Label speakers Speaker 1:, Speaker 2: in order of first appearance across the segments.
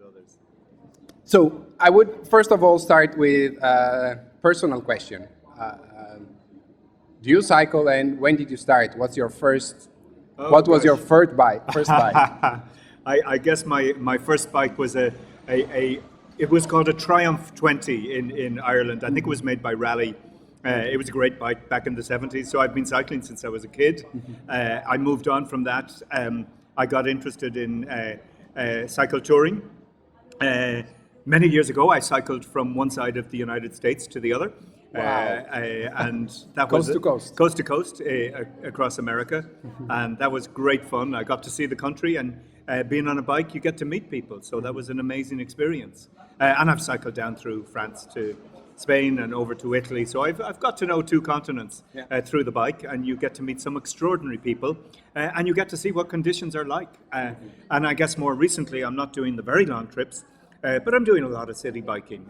Speaker 1: others.
Speaker 2: So I would first of all start with a personal question. Do you cycle, and when did you start? What's your first? What was your first bike?
Speaker 1: I guess my first bike was it was called a Triumph 20 in Ireland. I think it was made by Raleigh. It was a great bike back in the 70s. So I've been cycling since I was a kid. I moved on from that. I got interested in cycle touring. Many years ago, I cycled from one side of the United States to the other.
Speaker 2: Wow.
Speaker 1: And that
Speaker 2: coast
Speaker 1: was
Speaker 2: coast to
Speaker 1: coast across America, and that was great fun. I got to see the country, and being on a bike, you get to meet people. So that was an amazing experience. And I've cycled down through France to Spain and over to Italy. So I've got to know two continents through the bike, and you get to meet some extraordinary people, and you get to see what conditions are like. And I guess more recently, I'm not doing the very long trips. But I'm doing a lot of city biking.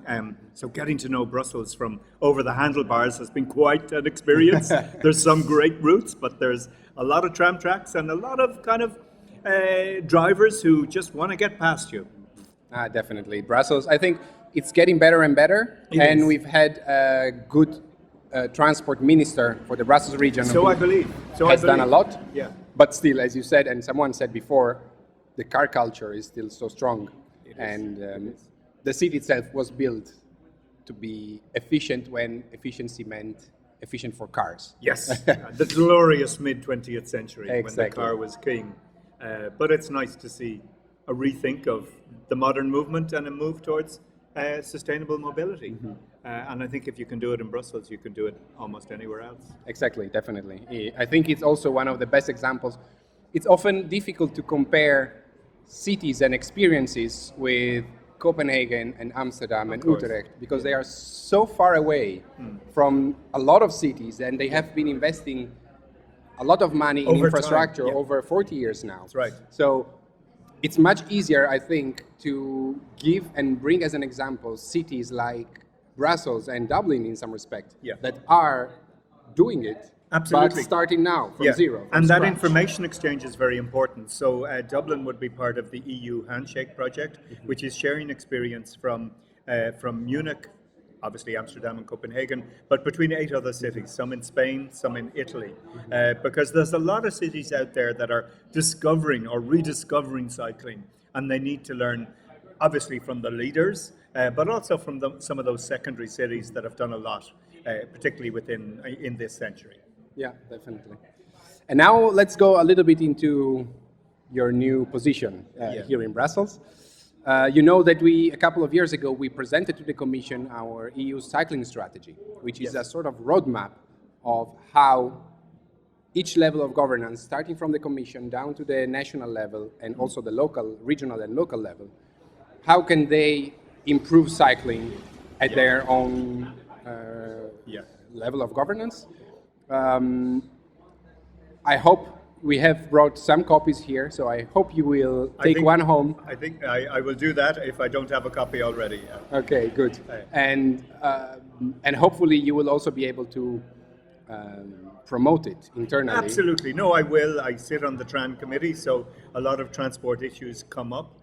Speaker 1: So getting to know Brussels from over the handlebars has been quite an experience. There's some great routes, but there's a lot of tram tracks and a lot of kind of drivers who just want to get past you.
Speaker 2: Definitely. Brussels, I think it's getting better and better. We've had a good transport minister for the Brussels region.
Speaker 1: So I believe.
Speaker 2: Has done a lot.
Speaker 1: Yeah.
Speaker 2: But still, as you said, and someone said before, the car culture is still so strong. And the city itself was built to be efficient when efficiency meant efficient for cars.
Speaker 1: Yes, the glorious mid-20th century
Speaker 2: Exactly.
Speaker 1: when the car was king. But it's nice to see a rethink of the modern movement and a move towards sustainable mobility. And I think if you can do it in Brussels, you can do it almost anywhere else.
Speaker 2: Exactly, definitely. I think it's also one of the best examples. It's often difficult to compare cities and experiences with Copenhagen and Amsterdam and Utrecht because they are so far away from a lot of cities, and they have been investing a lot of money in infrastructure over 40 years now.
Speaker 1: That's right.
Speaker 2: So it's much easier, I think, to give and bring as an example cities like Brussels and Dublin in some respect that are doing it.
Speaker 1: Absolutely.
Speaker 2: But starting now from zero.
Speaker 1: And
Speaker 2: scratch.
Speaker 1: that information exchange is very important. So Dublin would be part of the EU Handshake project, which is sharing experience from Munich, obviously Amsterdam and Copenhagen, but between 8 other cities, some in Spain, some in Italy. Because there's a lot of cities out there that are discovering or rediscovering cycling, and they need to learn, obviously, from the leaders, but also from some of those secondary cities that have done a lot, particularly in this century.
Speaker 2: Yeah, definitely. And now let's go a little bit into your new position here in Brussels. You know that a couple of years ago, we presented to the Commission our EU cycling strategy, which is a sort of roadmap of how each level of governance, starting from the Commission down to the national level and also the local, regional and local level, how can they improve cycling at their own level of governance? I hope we have brought some copies here, so I hope you will take one home.
Speaker 1: I think I will do that if I don't have a copy already.
Speaker 2: Okay, good. And hopefully you will also be able to promote it internally.
Speaker 1: Absolutely. No, I will. I sit on the TRAN committee, so a lot of transport issues come up.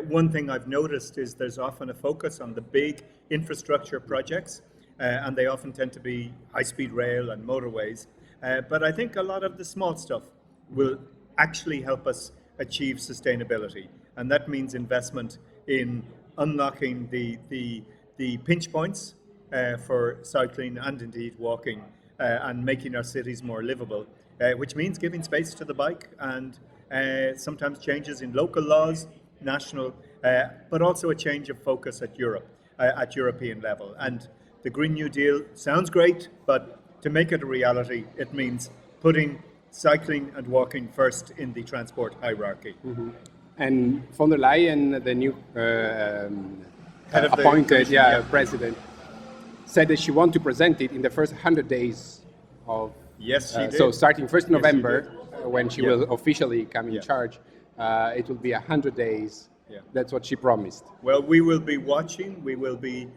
Speaker 1: One thing I've noticed is there's often a focus on the big infrastructure projects, and they often tend to be high-speed rail and motorways. But I think a lot of the small stuff will actually help us achieve sustainability. And that means investment in unlocking the pinch points for cycling and indeed walking and making our cities more livable, which means giving space to the bike and sometimes changes in local laws, national, but also a change of focus at European level. And the Green New Deal sounds great, but to make it a reality, it means putting cycling and walking first in the transport hierarchy.
Speaker 2: And von der Leyen, the new appointed president, said that she wants to present it in the first 100 days of...
Speaker 1: Yes, she did.
Speaker 2: So starting 1st November, when she will officially come in charge, it will be 100 days. That's what she promised.
Speaker 1: Well, we will be watching. We will be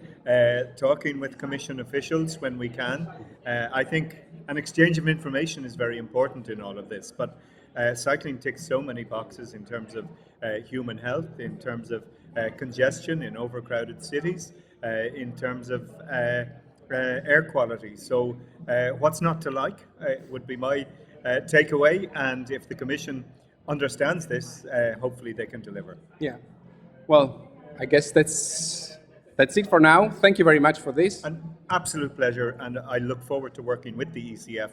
Speaker 1: talking with Commission officials when we can. I think an exchange of information is very important in all of this. But Cycling ticks so many boxes in terms of human health, in terms of congestion in overcrowded cities, in terms of air quality. So what's not to like would be my takeaway, and if the Commission understands this, hopefully they can deliver.
Speaker 2: Yeah. Well, I guess that's it for now. Thank you very much for this.
Speaker 1: An absolute pleasure, and I look forward to working with the ECF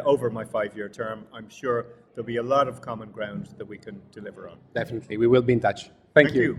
Speaker 1: over my 5-year term. I'm sure there'll be a lot of common ground that we can deliver on.
Speaker 2: Definitely. We will be in touch. Thank you.